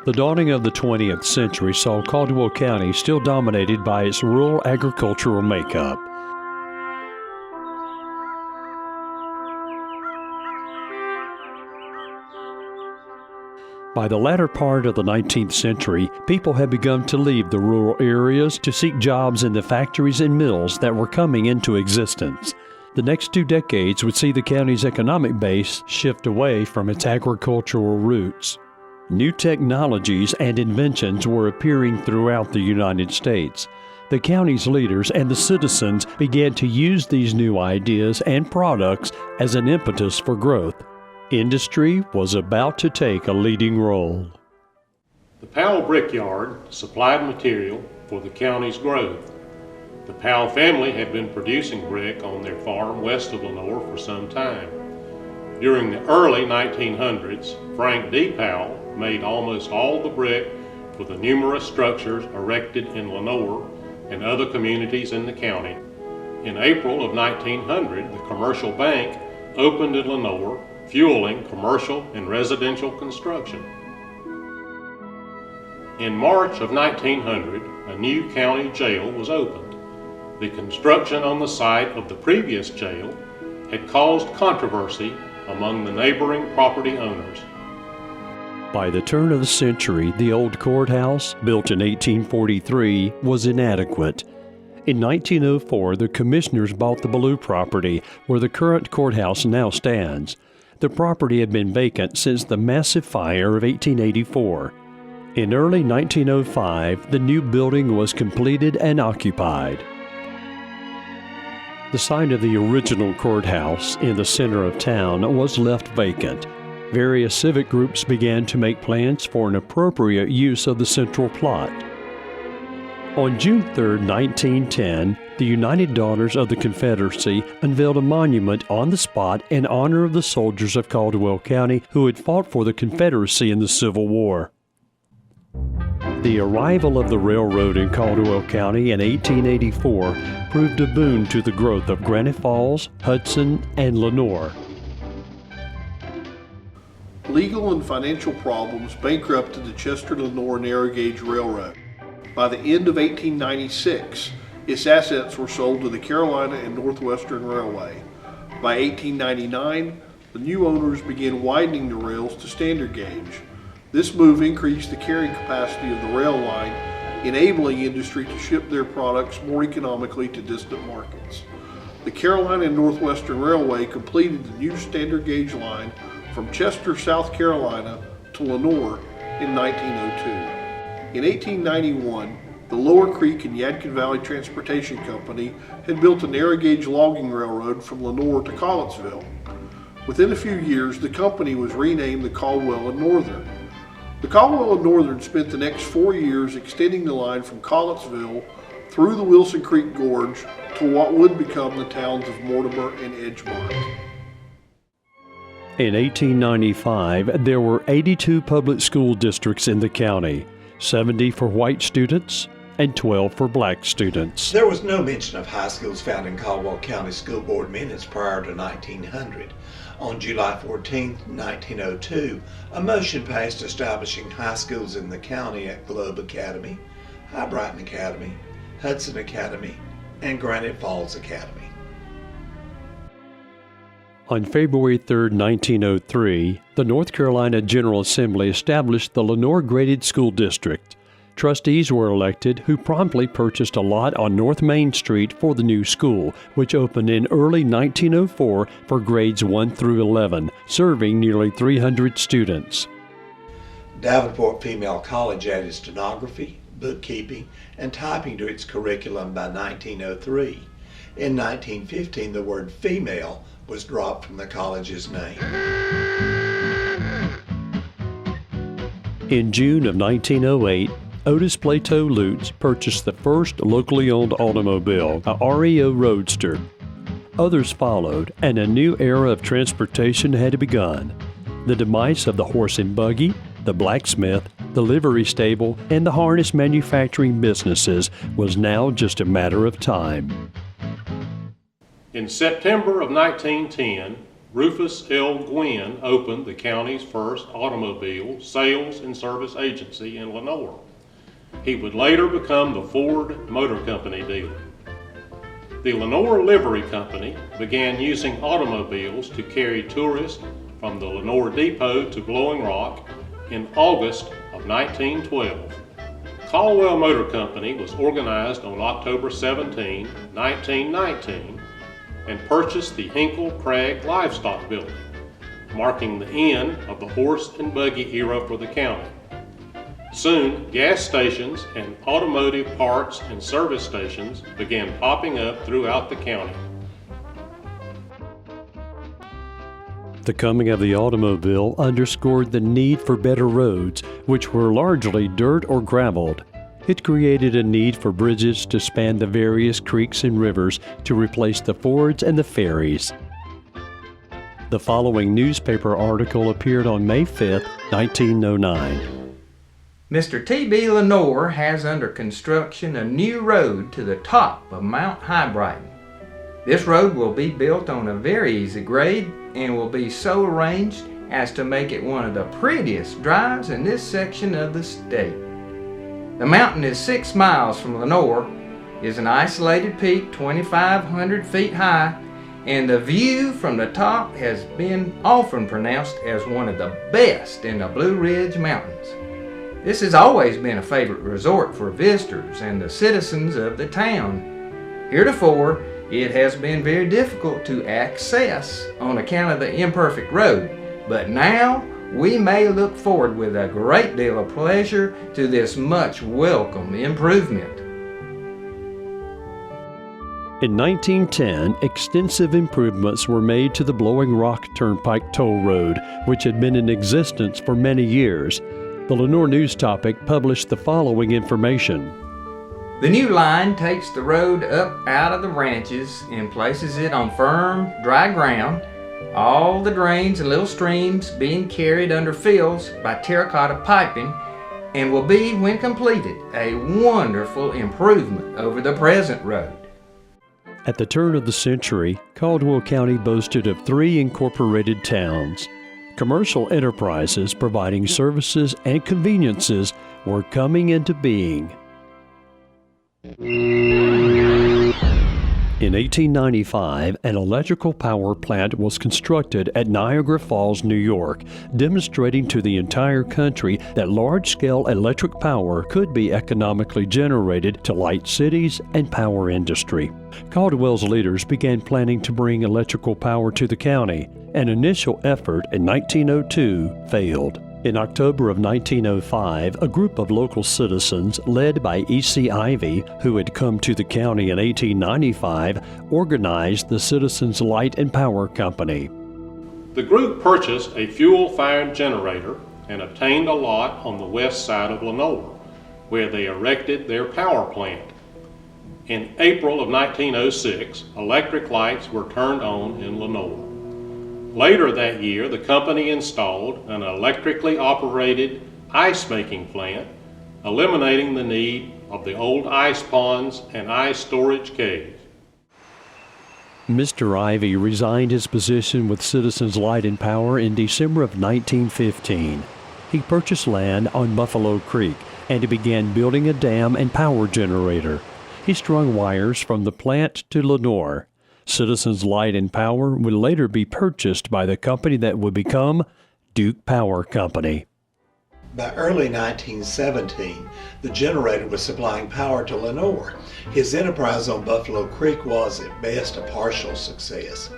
The dawning of the 20th century saw Caldwell County still dominated by its rural agricultural makeup. By the latter part of the 19th century, people had begun to leave the rural areas to seek jobs in the factories and mills that were coming into existence. The next 2 decades would see the county's economic base shift away from its agricultural roots. New technologies and inventions were appearing throughout the United States. The county's leaders and the citizens began to use these new ideas and products as an impetus for growth. Industry was about to take a leading role. The Powell Brickyard supplied material for the county's growth. The Powell family had been producing brick on their farm west of Lenoir for some time. During the early 1900s, Frank D. Powell made almost all the brick for the numerous structures erected in Lenoir and other communities in the county. In April of 1900, the commercial bank opened in Lenoir, fueling commercial and residential construction. In March of 1900, a new county jail was opened. The construction on the site of the previous jail had caused controversy among the neighboring property owners. By the turn of the century, the old courthouse, built in 1843, was inadequate. In 1904, the commissioners bought the Ballou property, where the current courthouse now stands. The property had been vacant since the massive fire of 1884. In early 1905, the new building was completed and occupied. The site of the original courthouse in the center of town was left vacant. Various civic groups began to make plans for an appropriate use of the central plot. On June 3, 1910, the United Daughters of the Confederacy unveiled a monument on the spot in honor of the soldiers of Caldwell County who had fought for the Confederacy in the Civil War. The arrival of the railroad in Caldwell County in 1884 proved a boon to the growth of Granite Falls, Hudson, and Lenoir. Legal and financial problems bankrupted the Chester-Lenoir narrow gauge railroad. By the end of 1896, its assets were sold to the Carolina and Northwestern Railway. By 1899, the new owners began widening the rails to standard gauge. This move increased the carrying capacity of the rail line, enabling industry to ship their products more economically to distant markets. The Carolina and Northwestern Railway completed the new standard gauge line from Chester, South Carolina to Lenoir in 1902. In 1891, the Lower Creek and Yadkin Valley Transportation Company had built a narrow gauge logging railroad from Lenoir to Collettsville. Within a few years, the company was renamed the Caldwell and Northern. The Caldwell and Northern spent the next 4 years extending the line from Collettsville through the Wilson Creek Gorge to what would become the towns of Mortimer and Edgemont. In 1895, there were 82 public school districts in the county, 70 for white students and 12 for black students. There was no mention of high schools found in Caldwell County School Board minutes prior to 1900. On July 14, 1902, a motion passed establishing high schools in the county at Globe Academy, High Brighton Academy, Hudson Academy, and Granite Falls Academy. On February 3, 1903, the North Carolina General Assembly established the Lenoir Graded School District. Trustees were elected who promptly purchased a lot on North Main Street for the new school, which opened in early 1904 for grades 1 through 11, serving nearly 300 students. Davenport Female College added stenography, bookkeeping, and typing to its curriculum by 1903. In 1915, the word female was dropped from the college's name. In June of 1908, Otis Plateau Lutz purchased the first locally owned automobile, a REO Roadster. Others followed, and a new era of transportation had begun. The demise of the horse and buggy, the blacksmith, the livery stable, and the harness manufacturing businesses was now just a matter of time. In September of 1910, Rufus L. Gwynn opened the county's first automobile sales and service agency in Lenoir. He would later become the Ford Motor Company dealer. The Lenoir Livery Company began using automobiles to carry tourists from the Lenoir Depot to Blowing Rock in August of 1912. Caldwell Motor Company was organized on October 17, 1919, and purchased the Hinkle Crag Livestock Building, marking the end of the horse and buggy era for the county. Soon, gas stations and automotive parts and service stations began popping up throughout the county. The coming of the automobile underscored the need for better roads, which were largely dirt or graveled. It created a need for bridges to span the various creeks and rivers to replace the fords and the ferries. The following newspaper article appeared on May 5, 1909. Mr. T.B. Lenoir has under construction a new road to the top of Mount High Brighton. This road will be built on a very easy grade and will be so arranged as to make it one of the prettiest drives in this section of the state. The mountain is 6 miles from Lenoir, is an isolated peak 2,500 feet high, and the view from the top has been often pronounced as one of the best in the Blue Ridge Mountains. This has always been a favorite resort for visitors and the citizens of the town. Heretofore, it has been very difficult to access on account of the imperfect road, but now we may look forward with a great deal of pleasure to this much welcome improvement. In 1910, extensive improvements were made to the Blowing Rock Turnpike Toll Road, which had been in existence for many years. The Lenoir News Topic published the following information. The new line takes the road up out of the ranches and places it on firm, dry ground, all the drains and little streams being carried under fills by terracotta piping, and will be, when completed, a wonderful improvement over the present road. At the turn of the century, Caldwell County boasted of 3 incorporated towns. Commercial enterprises providing services and conveniences were coming into being. In 1895, an electrical power plant was constructed at Niagara Falls, New York, demonstrating to the entire country that large-scale electric power could be economically generated to light cities and power industry. Caldwell's leaders began planning to bring electrical power to the county. An initial effort in 1902 failed. In October of 1905, a group of local citizens, led by E.C. Ivey, who had come to the county in 1895, organized the Citizens Light and Power Company. The group purchased a fuel-fired generator and obtained a lot on the west side of Lenoir, where they erected their power plant. In April of 1906, electric lights were turned on in Lenoir. Later that year, the company installed an electrically operated ice-making plant, eliminating the need of the old ice ponds and ice storage caves. Mr. Ivy resigned his position with Citizens Light and Power in December of 1915. He purchased land on Buffalo Creek and he began building a dam and power generator. He strung wires from the plant to Lenoir. Citizens Light and Power would later be purchased by the company that would become Duke Power Company. By early 1917, the generator was supplying power to Lenoir. His enterprise on Buffalo Creek was at best a partial success.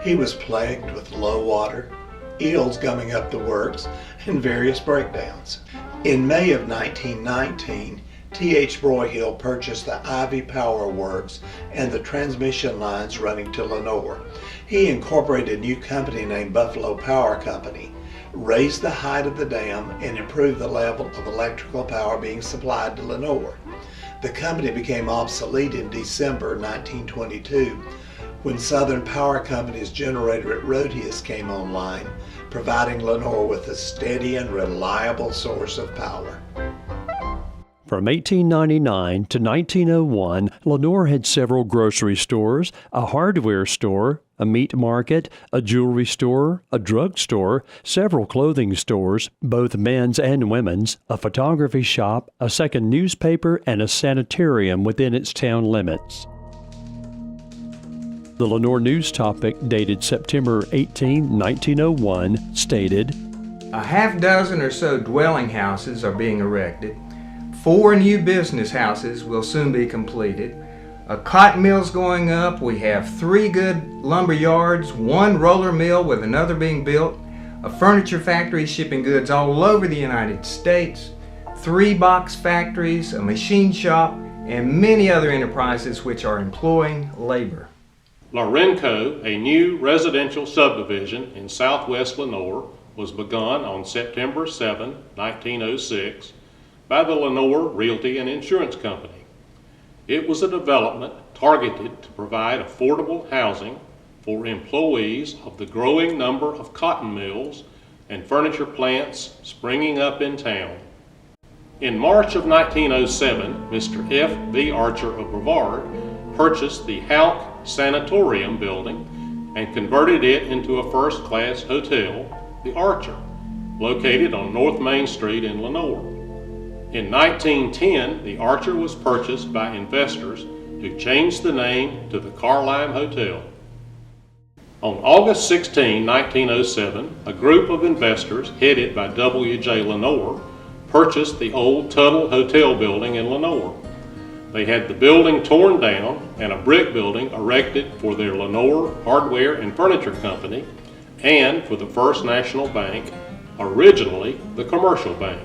He was plagued with low water, eels gumming up the works, and various breakdowns. In May of 1919, T.H. Broyhill purchased the Ivy Power Works and the transmission lines running to Lenoir. He incorporated a new company named Buffalo Power Company, raised the height of the dam, and improved the level of electrical power being supplied to Lenoir. The company became obsolete in December 1922 when Southern Power Company's generator at Rhodius came online, providing Lenoir with a steady and reliable source of power. From 1899 to 1901, Lenoir had several grocery stores, a hardware store, a meat market, a jewelry store, a drug store, several clothing stores, both men's and women's, a photography shop, a second newspaper, and a sanitarium within its town limits. The Lenoir News Topic, dated September 18, 1901, stated, A half dozen or so dwelling houses are being erected. 4 new business houses will soon be completed. A cotton mill's going up. We have 3 good lumber yards, 1 roller mill with another being built, a furniture factory shipping goods all over the United States, 3 box factories, a machine shop, and many other enterprises which are employing labor. Lorenco, a new residential subdivision in southwest Lenoir, was begun on September 7, 1906, by the Lenoir Realty and Insurance Company. It was a development targeted to provide affordable housing for employees of the growing number of cotton mills and furniture plants springing up in town. In March of 1907, Mr. F. B. Archer of Brevard purchased the Houck Sanatorium building and converted it into a first-class hotel, the Archer, located on North Main Street in Lenoir. In 1910, the Archer was purchased by investors who changed the name to the Carlime Hotel. On August 16, 1907, a group of investors headed by W.J. Lenoir purchased the old Tuttle Hotel building in Lenoir. They had the building torn down and a brick building erected for their Lenoir Hardware and Furniture Company and for the First National Bank, originally the Commercial Bank.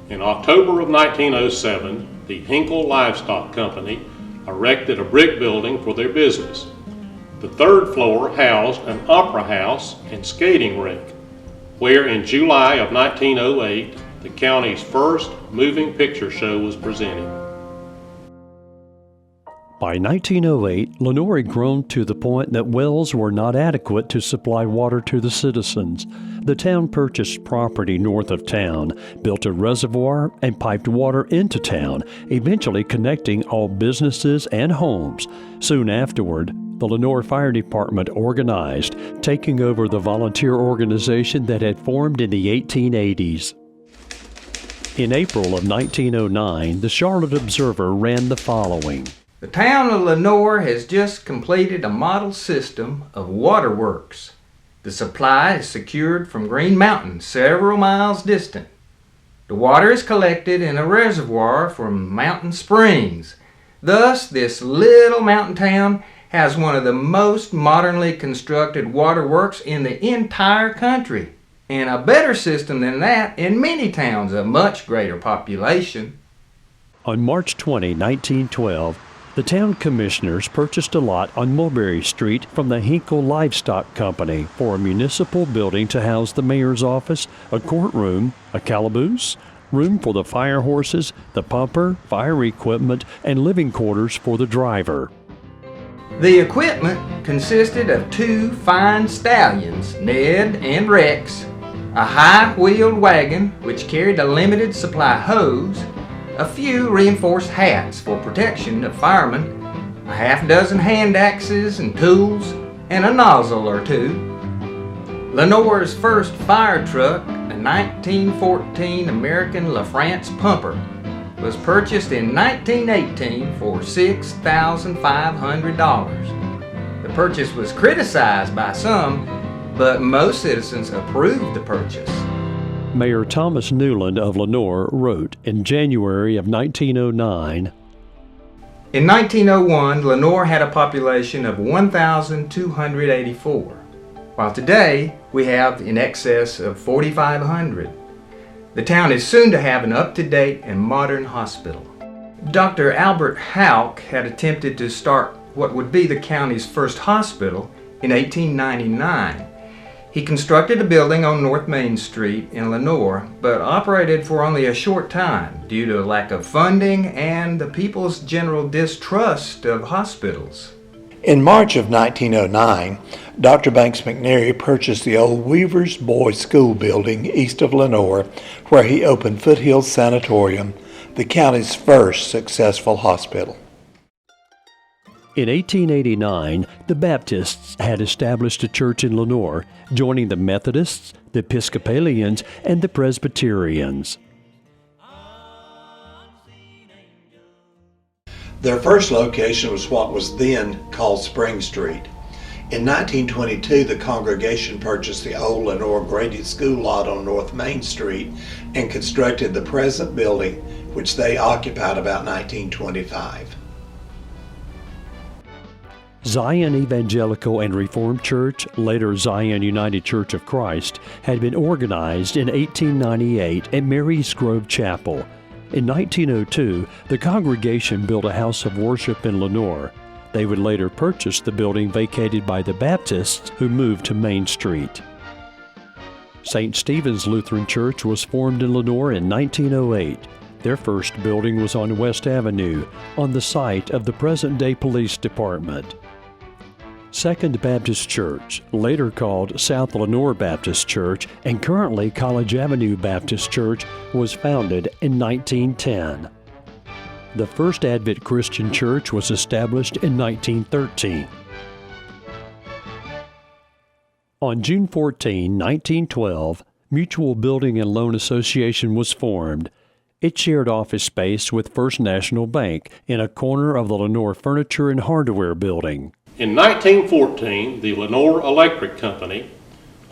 In October of 1907, the Hinkle Livestock Company erected a brick building for their business. The 3rd floor housed an opera house and skating rink, where in July of 1908, the county's first moving picture show was presented. By 1908, Lenoir had grown to the point that wells were not adequate to supply water to the citizens. The town purchased property north of town, built a reservoir, and piped water into town, eventually connecting all businesses and homes. Soon afterward, the Lenoir Fire Department organized, taking over the volunteer organization that had formed in the 1880s. In April of 1909, the Charlotte Observer ran the following. The town of Lenoir has just completed a model system of waterworks. The supply is secured from Green Mountain, several miles distant. The water is collected in a reservoir from Mountain Springs. Thus, this little mountain town has one of the most modernly constructed waterworks in the entire country, and a better system than that in many towns of much greater population. On March 20, 1912, the town commissioners purchased a lot on Mulberry Street from the Hinkle Livestock Company for a municipal building to house the mayor's office, a courtroom, a calaboose, room for the fire horses, the pumper, fire equipment, and living quarters for the driver. The equipment consisted of 2 fine stallions, Ned and Rex, a high-wheeled wagon which carried a limited supply hose, a few reinforced hats for protection of firemen, a half dozen hand axes and tools, and a nozzle or two. Lenoir's first fire truck, a 1914 American LaFrance pumper, was purchased in 1918 for $6,500. The purchase was criticized by some, but most citizens approved the purchase. Mayor Thomas Newland of Lenoir wrote in January of 1909, In 1901, Lenoir had a population of 1,284, while today we have in excess of 4,500. The town is soon to have an up-to-date and modern hospital. Dr. Albert Houck had attempted to start what would be the county's first hospital in 1899. He constructed a building on North Main Street in Lenoir, but operated for only a short time due to a lack of funding and the people's general distrust of hospitals. In March of 1909, Dr. Banks McNary purchased the old Weaver's Boys School building east of Lenoir, where he opened Foothills Sanatorium, the county's first successful hospital. In 1889, the Baptists had established a church in Lenoir, joining the Methodists, the Episcopalians, and the Presbyterians. Their first location was what was then called Spring Street. In 1922, the congregation purchased the old Lenoir graded school lot on North Main Street and constructed the present building, which they occupied about 1925. Zion Evangelical and Reformed Church, later Zion United Church of Christ, had been organized in 1898 at Mary's Grove Chapel. In 1902, the congregation built a house of worship in Lenoir. They would later purchase the building vacated by the Baptists, who moved to Main Street. St. Stephen's Lutheran Church was formed in Lenoir in 1908. Their first building was on West Avenue, on the site of the present-day police department. Second Baptist Church, later called South Lenoir Baptist Church and currently College Avenue Baptist Church, was founded in 1910. The First Advent Christian Church was established in 1913. On June 14, 1912, Mutual Building and Loan Association was formed. It shared office space with First National Bank in a corner of the Lenoir Furniture and Hardware Building. In 1914, the Lenoir Electric Company,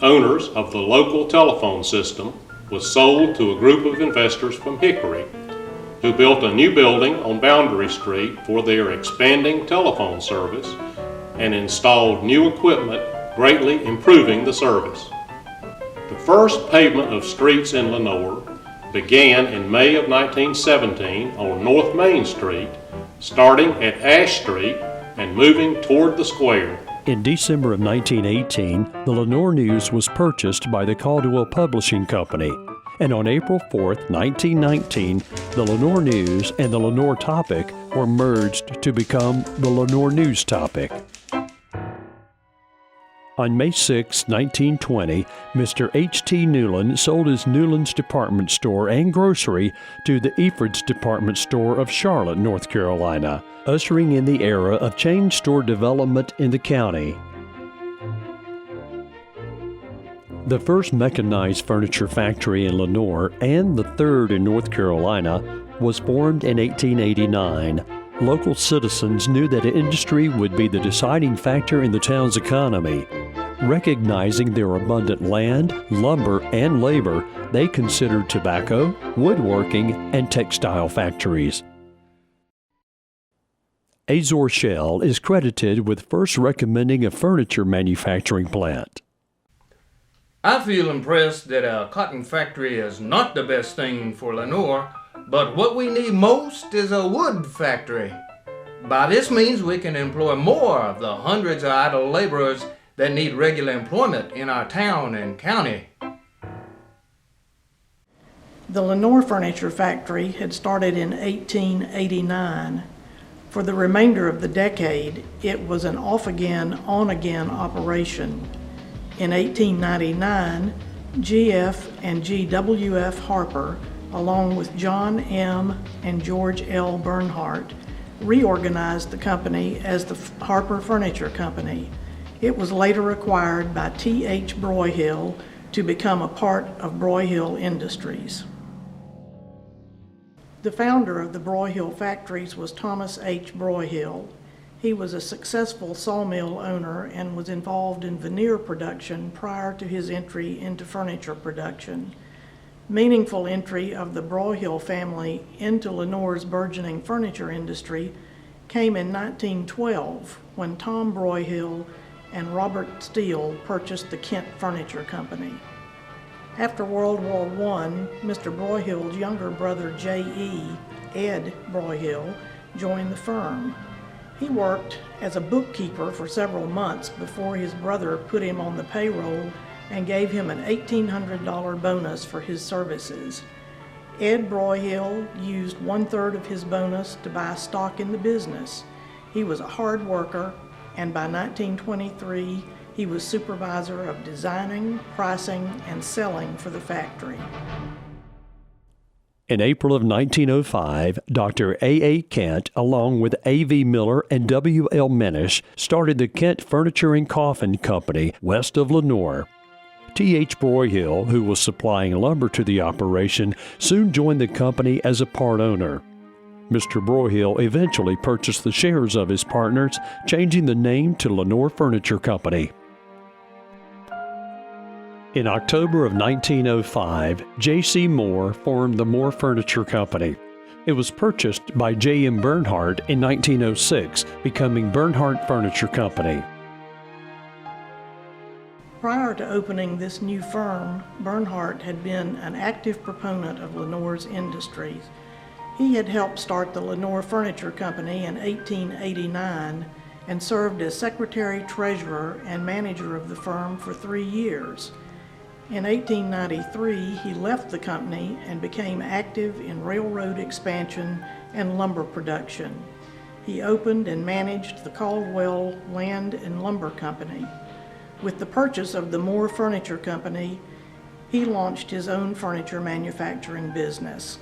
owners of the local telephone system, was sold to a group of investors from Hickory, who built a new building on Boundary Street for their expanding telephone service and installed new equipment, greatly improving the service. The first pavement of streets in Lenoir began in May of 1917 on North Main Street, starting at Ash Street and moving toward the square. In December of 1918, the Lenoir News was purchased by the Caldwell Publishing Company, and on April 4, 1919, the Lenoir News and the Lenoir Topic were merged to become the Lenoir News Topic. On May 6, 1920, Mr. H.T. Newland sold his Newland's Department Store and Grocery to the Effords Department Store of Charlotte, North Carolina, ushering in the era of chain store development in the county. The first mechanized furniture factory in Lenoir and the third in North Carolina was formed in 1889. Local citizens knew that industry would be the deciding factor in the town's economy. Recognizing their abundant land, lumber, and labor, they considered tobacco, woodworking, and textile factories. Azor Shell is credited with first recommending a furniture manufacturing plant. I feel impressed that a cotton factory is not the best thing for Lenoir, but what we need most is a wood factory. By this means we can employ more of the hundreds of idle laborers that need regular employment in our town and county. The Lenoir Furniture Factory had started in 1889. For the remainder of the decade, it was an off-again, on-again operation. In 1899, G.F. and G.W.F. Harper along with John M. and George L. Bernhardt, reorganized the company as the Harper Furniture Company. It was later acquired by T.H. Broyhill to become a part of Broyhill Industries. The founder of the Broyhill factories was Thomas H. Broyhill. He was a successful sawmill owner and was involved in veneer production prior to his entry into furniture production. Meaningful entry of the Broyhill family into Lenoir's burgeoning furniture industry came in 1912 when Tom Broyhill and Robert Steele purchased the Kent Furniture Company. After World War I, Mr. Broyhill's younger brother J.E., Ed Broyhill, joined the firm. He worked as a bookkeeper for several months before his brother put him on the payroll and gave him an $1,800 bonus for his services. Ed Broyhill used 1/3 of his bonus to buy stock in the business. He was a hard worker, and by 1923, he was supervisor of designing, pricing, and selling for the factory. In April of 1905, Dr. A. Kent, along with A.V. Miller and W.L. Menish, started the Kent Furniture and Coffin Company west of Lenoir. T.H. Broyhill, who was supplying lumber to the operation, soon joined the company as a part owner. Mr. Broyhill eventually purchased the shares of his partners, changing the name to Lenoir Furniture Company. In October of 1905, J.C. Moore formed the Moore Furniture Company. It was purchased by J.M. Bernhardt in 1906, becoming Bernhardt Furniture Company. Prior to opening this new firm, Bernhardt had been an active proponent of Lenoir's industries. He had helped start the Lenoir Furniture Company in 1889 and served as secretary-treasurer and manager of the firm for 3 years. In 1893, he left the company and became active in railroad expansion and lumber production. He opened and managed the Caldwell Land and Lumber Company. With the purchase of the Moore Furniture Company, he launched his own furniture manufacturing business.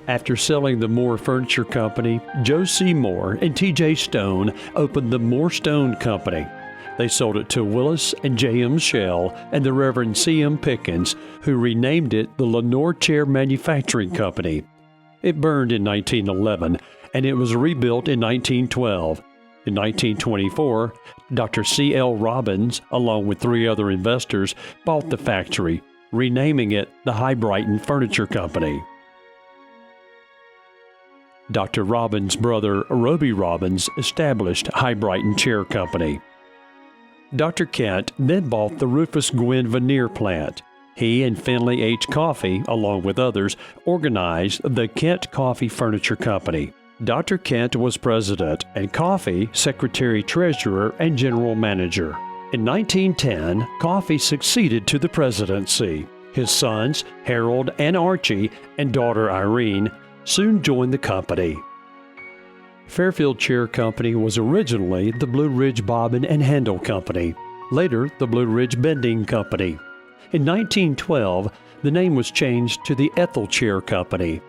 After selling the Moore Furniture Company, Joe C. Moore and T.J. Stone opened the Moore Stone Company. They sold it to Willis and J.M. Shell and the Reverend C.M. Pickens, who renamed it the Lenoir Chair Manufacturing Company. It burned in 1911, and it was rebuilt in 1912. In 1924, Dr. C.L. Robbins, along with 3 other investors, bought the factory, renaming it the High Brighton Furniture Company. Dr. Robbins' brother, Roby Robbins, established High Brighton Chair Company. Dr. Kent then bought the Rufus Gwynn veneer plant. He and Finley H. Coffey, along with others, organized the Kent Coffey Furniture Company. Dr. Kent was president and Coffey secretary-treasurer and general manager. In 1910, Coffey succeeded to the presidency. His sons, Harold and Archie, and daughter Irene, soon joined the company. Fairfield Chair Company was originally the Blue Ridge Bobbin and Handle Company, later the Blue Ridge Bending Company. In 1912, the name was changed to the Ethel Chair Company.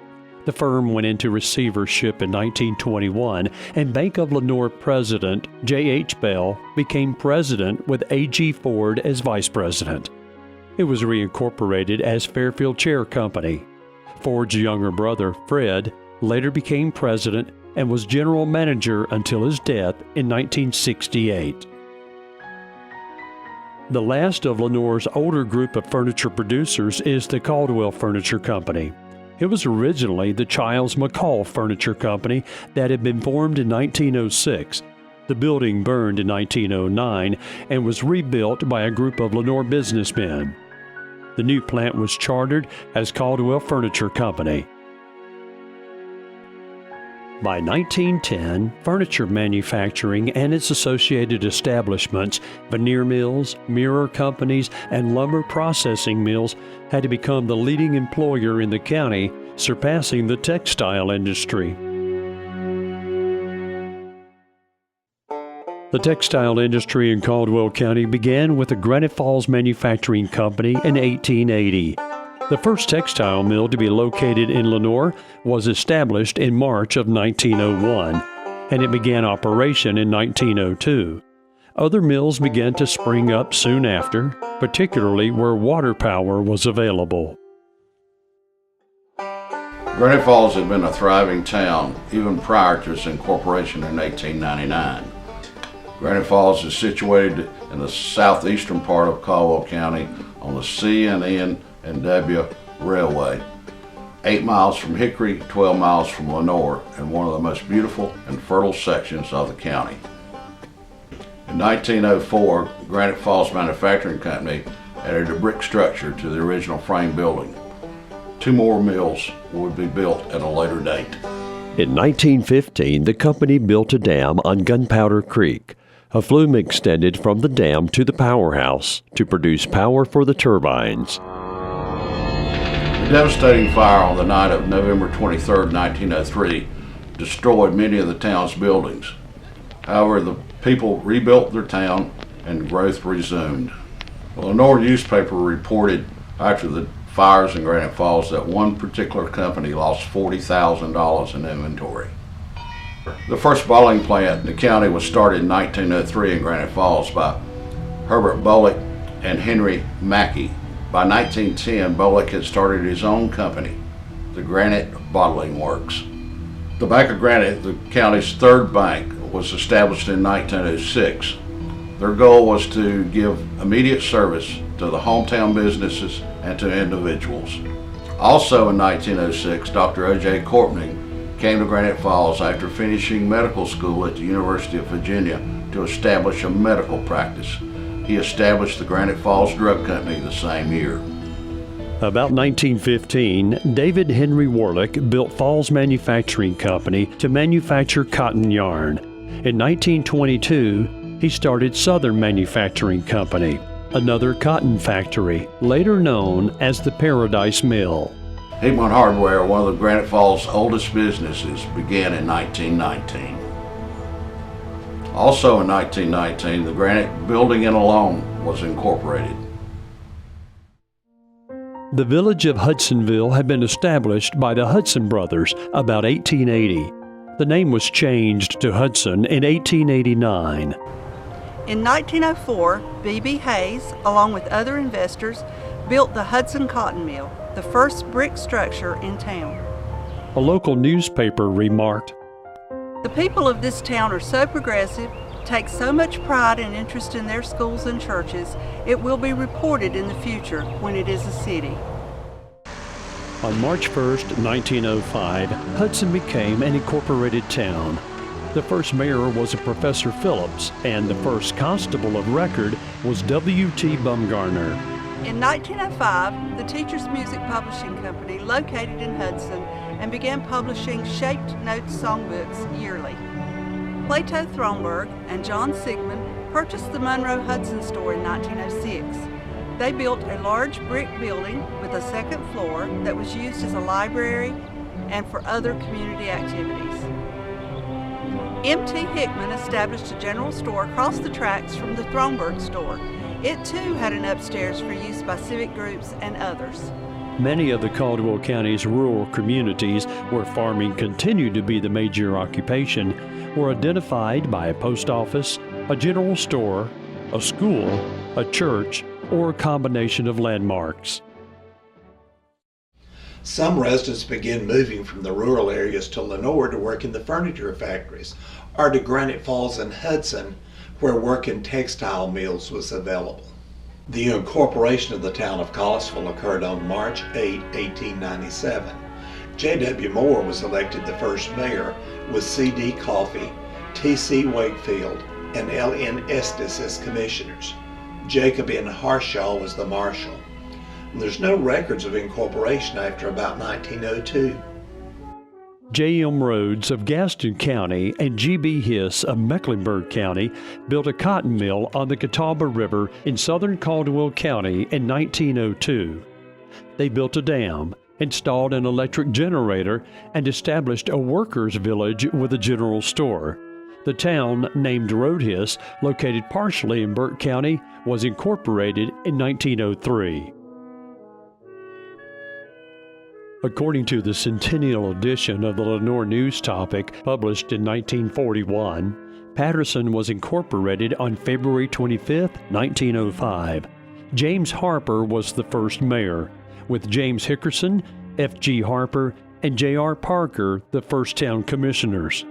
The firm went into receivership in 1921, and Bank of Lenoir president J.H. Bell became president with A.G. Ford as vice president. It was reincorporated as Fairfield Chair Company. Ford's younger brother, Fred, later became president and was general manager until his death in 1968. The last of Lenoir's older group of furniture producers is the Caldwell Furniture Company. It was originally the Childs McCall Furniture Company that had been formed in 1906. The building burned in 1909 and was rebuilt by a group of Lenoir businessmen. The new plant was chartered as Caldwell Furniture Company. By 1910, furniture manufacturing and its associated establishments, veneer mills, mirror companies, and lumber processing mills had to become the leading employer in the county, surpassing the textile industry. The textile industry in Caldwell County began with the Granite Falls Manufacturing Company in 1880. The first textile mill to be located in Lenoir was established in March of 1901, and it began operation in 1902. Other mills began to spring up soon after, particularly where water power was available. Granite Falls had been a thriving town even prior to its incorporation in 1899. Granite Falls is situated in the southeastern part of Caldwell County on the C&N&W Railway, 8 miles from Hickory, 12 miles from Lenoir, and one of the most beautiful and fertile sections of the county. In 1904, Granite Falls Manufacturing Company added a brick structure to the original frame building. 2 more mills would be built at a later date. In 1915, the company built a dam on Gunpowder Creek. A flume extended from the dam to the powerhouse to produce power for the turbines. The devastating fire on the night of November 23, 1903, destroyed many of the town's buildings. However, the people rebuilt their town and growth resumed. The Lenoir newspaper reported after the fires in Granite Falls that one particular company lost $40,000 in inventory. The first bottling plant in the county was started in 1903 in Granite Falls by Herbert Bullock and Henry Mackey. By 1910, Bullock had started his own company, the Granite Bottling Works. The Bank of Granite, the county's third bank, was established in 1906. Their goal was to give immediate service to the hometown businesses and to individuals. Also in 1906, Dr. O.J. Corpning came to Granite Falls after finishing medical school at the University of Virginia to establish a medical practice. He established the Granite Falls Drug Company the same year. About 1915, David Henry Warlick built Falls Manufacturing Company to manufacture cotton yarn. In 1922, he started Southern Manufacturing Company, another cotton factory, later known as the Paradise Mill. Heatman Hardware, one of the Granite Falls' oldest businesses, began in 1919. Also in 1919, the Granite Building and Loan was incorporated. The village of Hudsonville had been established by the Hudson brothers about 1880. The name was changed to Hudson in 1889. In 1904, B.B. Hayes, along with other investors, built the Hudson Cotton Mill, the first brick structure in town. A local newspaper remarked, "The people of this town are so progressive, take so much pride and interest in their schools and churches, it will be reported in the future when it is a city." On March 1st, 1905, Hudson became an incorporated town. The first mayor was a Professor Phillips, and the first constable of record was W.T. Bumgarner. In 1905, the Teachers Music Publishing Company located in Hudson and began publishing shaped notes songbooks yearly. Plato Thronberg and John Sigmund purchased the Monroe Hudson store in 1906. They built a large brick building with a second floor that was used as a library and for other community activities. M.T. Hickman established a general store across the tracks from the Thronberg store. It too had an upstairs for use by civic groups and others. Many of the Caldwell County's rural communities, where farming continued to be the major occupation, were identified by a post office, a general store, a school, a church, or a combination of landmarks. Some residents began moving from the rural areas to Lenoir to work in the furniture factories, or to Granite Falls and Hudson, where work in textile mills was available. The incorporation of the town of Collinsville occurred on March 8, 1897. J.W. Moore was elected the first mayor, with C.D. Coffey, T.C. Wakefield, and L.N. Estes as commissioners. Jacob N. Harshaw was the marshal. There's no records of incorporation after about 1902. J.M. Rhodes of Gaston County and G.B. Hiss of Mecklenburg County built a cotton mill on the Catawba River in southern Caldwell County in 1902. They built a dam, installed an electric generator, and established a workers' village with a general store. The town, named Rhodes, located partially in Burke County, was incorporated in 1903. According to the centennial edition of the Lenoir News Topic, published in 1941, Patterson was incorporated on February 25, 1905. James Harper was the first mayor, with James Hickerson, F.G. Harper, and J.R. Parker the first town commissioners.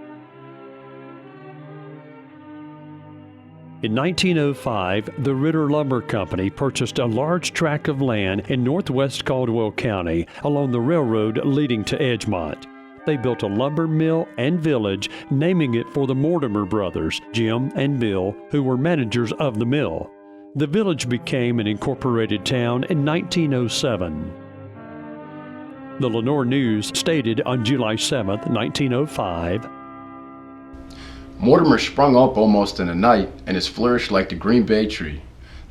In 1905, the Ritter Lumber Company purchased a large tract of land in northwest Caldwell County along the railroad leading to Edgemont. They built a lumber mill and village, naming it for the Mortimer brothers, Jim and Bill, who were managers of the mill. The village became an incorporated town in 1907. The Lenoir News stated on July 7, 1905, Mortimer sprung up almost in a night and has flourished like the green bay tree.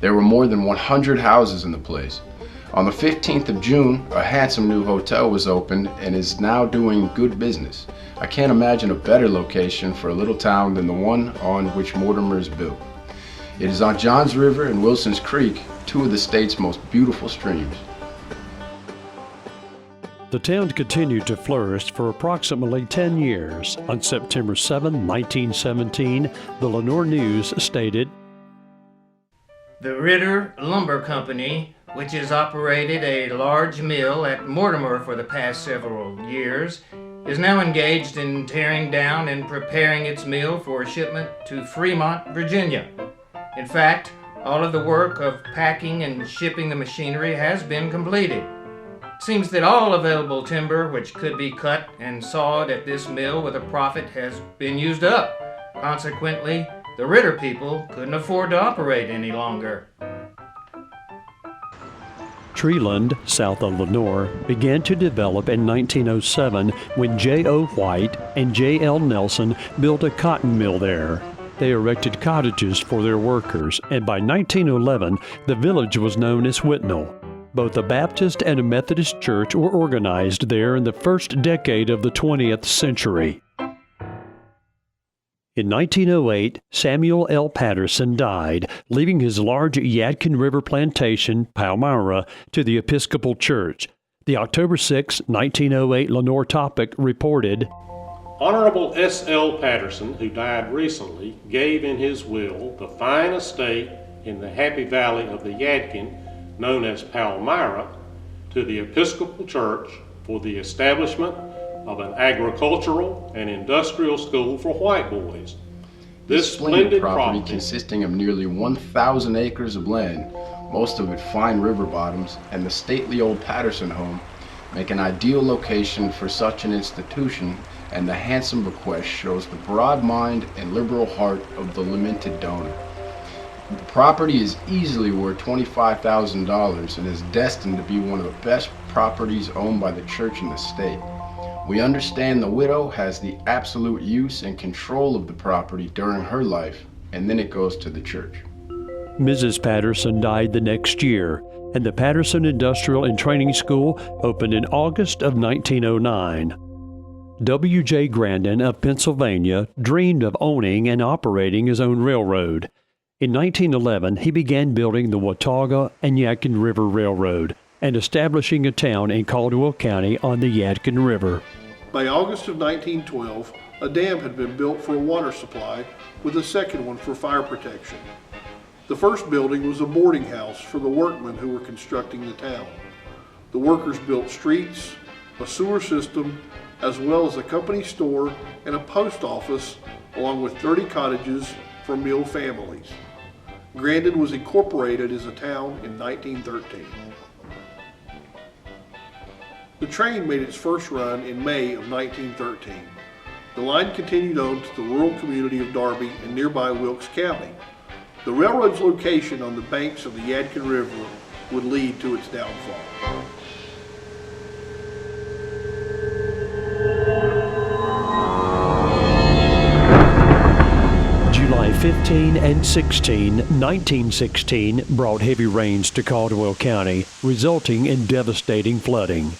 There were more than 100 houses in the place. On the 15th of June, a handsome new hotel was opened and is now doing good business. I can't imagine a better location for a little town than the one on which Mortimer is built. It is on Johns River and Wilson's Creek, two of the state's most beautiful streams. The town continued to flourish for approximately 10 years. On September 7, 1917, the Lenoir News stated, The Ritter Lumber Company, which has operated a large mill at Mortimer for the past several years, is now engaged in tearing down and preparing its mill for shipment to Fremont, Virginia. In fact, all of the work of packing and shipping the machinery has been completed. It seems that all available timber which could be cut and sawed at this mill with a profit has been used up. Consequently, the Ritter people couldn't afford to operate any longer. Treeland, south of Lenoir, began to develop in 1907 when J.O. White and J.L. Nelson built a cotton mill there. They erected cottages for their workers, and by 1911, the village was known as Whitnall. Both a Baptist and a Methodist church were organized there in the first decade of the 20th century. In 1908, Samuel L. Patterson died, leaving his large Yadkin River plantation, Palmyra, to the Episcopal Church. The October 6, 1908 Lenoir Topic reported, Honorable S.L. Patterson, who died recently, gave in his will the fine estate in the Happy Valley of the Yadkin, known as Palmyra, to the Episcopal Church for the establishment of an agricultural and industrial school for white boys. This splendid property consisting of nearly 1,000 acres of land, most of it fine river bottoms, and the stately old Patterson home, make an ideal location for such an institution, and the handsome bequest shows the broad mind and liberal heart of the lamented donor. The property is easily worth $25,000 and is destined to be one of the best properties owned by the church in the state. We understand the widow has the absolute use and control of the property during her life, and then it goes to the church. Mrs. Patterson died the next year, and the Patterson Industrial and Training School opened in August of 1909. W.J. Grandin of Pennsylvania dreamed of owning and operating his own railroad. In 1911, he began building the Watauga and Yadkin River Railroad and establishing a town in Caldwell County on the Yadkin River. By August of 1912, a dam had been built for a water supply, with a second one for fire protection. The first building was a boarding house for the workmen who were constructing the town. The workers built streets, a sewer system, as well as a company store and a post office, along with 30 cottages for mill families. Grandin was incorporated as a town in 1913. The train made its first run in May of 1913. The line continued on to the rural community of Darby in nearby Wilkes County. The railroad's location on the banks of the Yadkin River would lead to its downfall. July 15 and 16, 1916 brought heavy rains to Caldwell County, resulting in devastating flooding.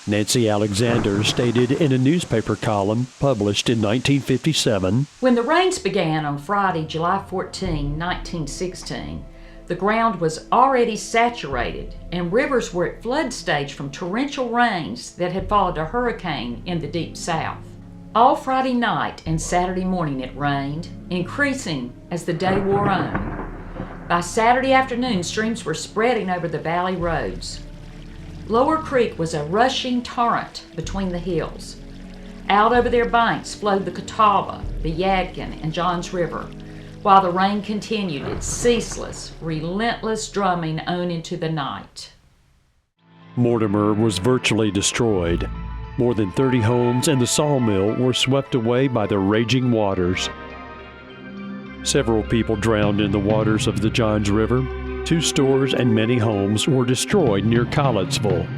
Nancy Alexander stated in a newspaper column published in 1957, When the rains began on Friday, July 14, 1916, The ground was already saturated, and rivers were at flood stage from torrential rains that had followed a hurricane in the deep south. All Friday night and Saturday morning it rained, increasing as the day wore on. By Saturday afternoon, streams were spreading over the valley roads. Lower Creek was a rushing torrent between the hills. Out over their banks flowed the Catawba, the Yadkin, and Johns River, while the rain continued its ceaseless, relentless drumming on into the night. Mortimer was virtually destroyed. More than 30 homes and the sawmill were swept away by the raging waters. Several people drowned in the waters of the Johns River. 2 stores and many homes were destroyed near Collettsville.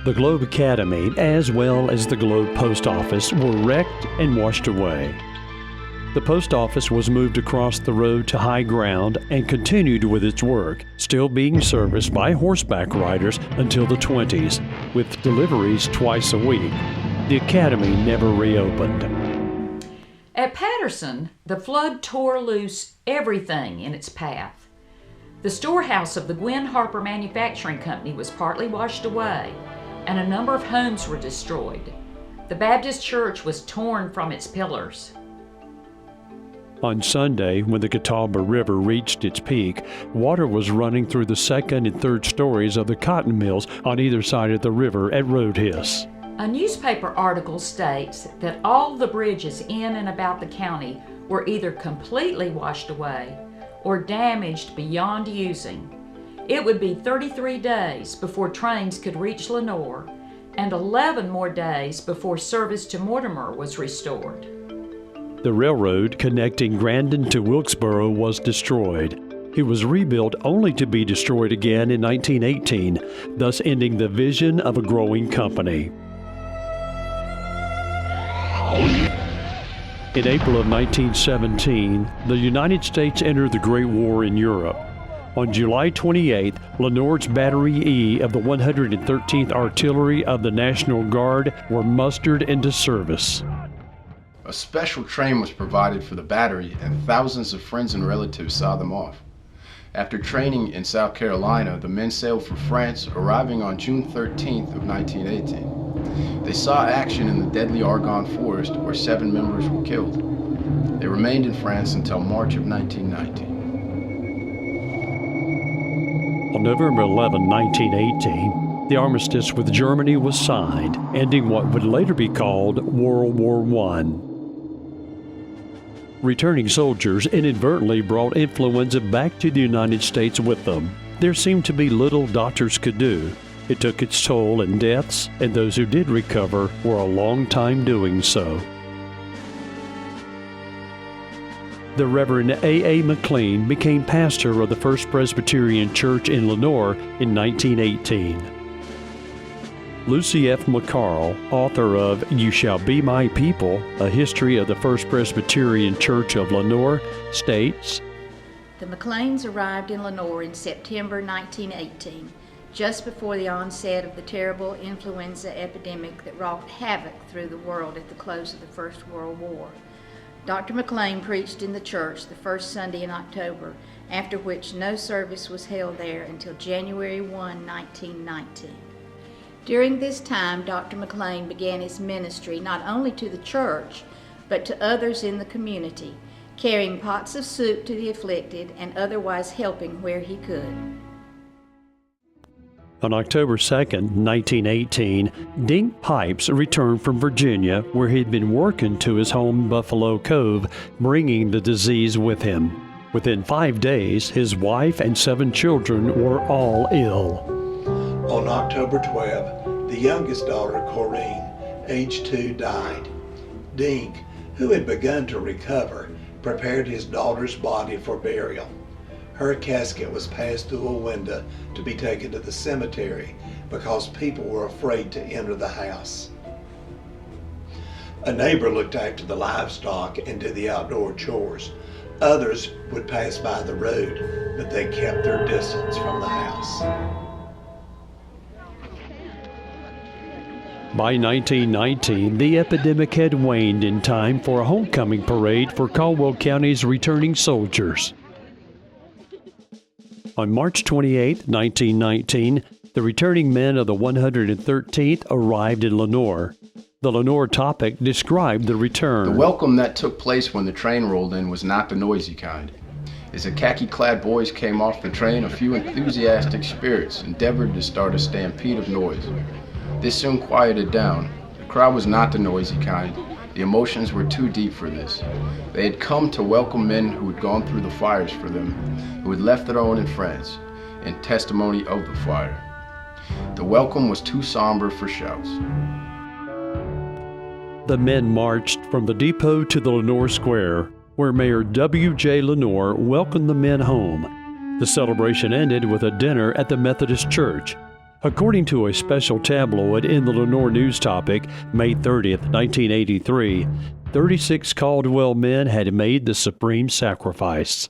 The Globe Academy, as well as the Globe Post Office, were wrecked and washed away. The post office was moved across the road to high ground and continued with its work, still being serviced by horseback riders until the 20s, with deliveries twice a week. The academy never reopened. At Patterson, the flood tore loose everything in its path. The storehouse of the Gwen Harper Manufacturing Company was partly washed away, and a number of homes were destroyed. The Baptist church was torn from its pillars. On Sunday, when the Catawba River reached its peak, water was running through the 2nd and 3rd stories of the cotton mills on either side of the river at Roadhiss. A newspaper article states that all the bridges in and about the county were either completely washed away or damaged beyond using. It would be 33 days before trains could reach Lenoir, and 11 more days before service to Mortimer was restored. The railroad connecting Grandin to Wilkesboro was destroyed. It was rebuilt only to be destroyed again in 1918, thus ending the vision of a growing company. In April of 1917, the United States entered the Great War in Europe. On July 28th, Lenoir's Battery E of the 113th Artillery of the National Guard were mustered into service. A special train was provided for the battery, and thousands of friends and relatives saw them off. After training in South Carolina, the men sailed for France, arriving on June 13th of 1918. They saw action in the deadly Argonne Forest, where 7 members were killed. They remained in France until March of 1919. On November 11, 1918, the armistice with Germany was signed, ending what would later be called World War I. Returning soldiers inadvertently brought influenza back to the United States with them. There seemed to be little doctors could do. It took its toll in deaths, and those who did recover were a long time doing so. The Reverend A.A. McLean became pastor of the First Presbyterian Church in Lenoir in 1918. Lucy F. McCarl, author of You Shall Be My People, A History of the First Presbyterian Church of Lenoir, states, The McLeans arrived in Lenoir in September 1918, just before the onset of the terrible influenza epidemic that wrought havoc through the world at the close of the First World War. Dr. McLean preached in the church the first Sunday in October, after which no service was held there until January 1, 1919. During this time, Dr. McLean began his ministry not only to the church, but to others in the community, carrying pots of soup to the afflicted and otherwise helping where he could. On October 2, 1918, Dink Pipes returned from Virginia, where he'd been working to his home in Buffalo Cove, bringing the disease with him. Within 5 days, his wife and 7 children were all ill. On October 12, the youngest daughter, Corinne, age 2, died. Dink, who had begun to recover, prepared his daughter's body for burial. Her casket was passed through a window to be taken to the cemetery because people were afraid to enter the house. A neighbor looked after the livestock and did the outdoor chores. Others would pass by the road, but they kept their distance from the house. By 1919, the epidemic had waned in time for a homecoming parade for Caldwell County's returning soldiers. On March 28, 1919, the returning men of the 113th arrived in Lenoir. The Lenoir topic described the return. The welcome that took place when the train rolled in was not the noisy kind. As the khaki-clad boys came off the train, a few enthusiastic spirits endeavored to start a stampede of noise. This soon quieted down. The crowd was not the noisy kind. The emotions were too deep for this. They had come to welcome men who had gone through the fires for them, who had left their own and friends, in testimony of the fire. The welcome was too somber for shouts. The men marched from the depot to the Lenoir Square, where Mayor W.J. Lenoir welcomed the men home. The celebration ended with a dinner at the Methodist Church. According to a special tabloid in the Lenoir News Topic, May 30th, 1983, 36 Caldwell men had made the supreme sacrifice.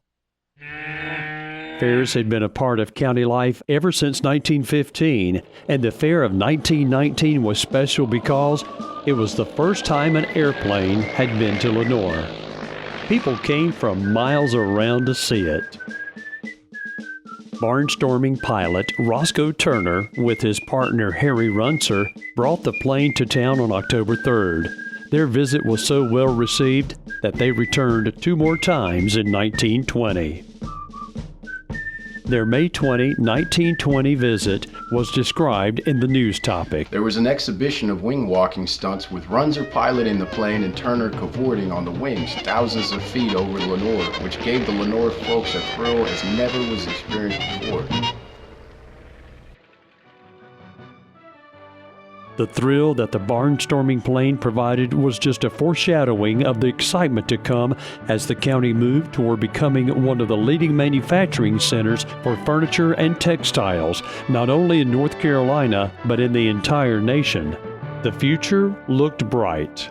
Fairs had been a part of county life ever since 1915, and the fair of 1919 was special because it was the first time an airplane had been to Lenoir. People came from miles around to see it. Barnstorming pilot Roscoe Turner, with his partner Harry Runcer, brought the plane to town on October 3rd. Their visit was so well received that they returned 2 more times in 1920. Their May 20, 1920 visit was described in the News Topic. There was an exhibition of wing walking stunts with Runzer piloting the plane and Turner cavorting on the wings thousands of feet over Lenoir, which gave the Lenoir folks a thrill as never was experienced before. The thrill that the barnstorming plane provided was just a foreshadowing of the excitement to come as the county moved toward becoming one of the leading manufacturing centers for furniture and textiles, not only in North Carolina, but in the entire nation. The future looked bright.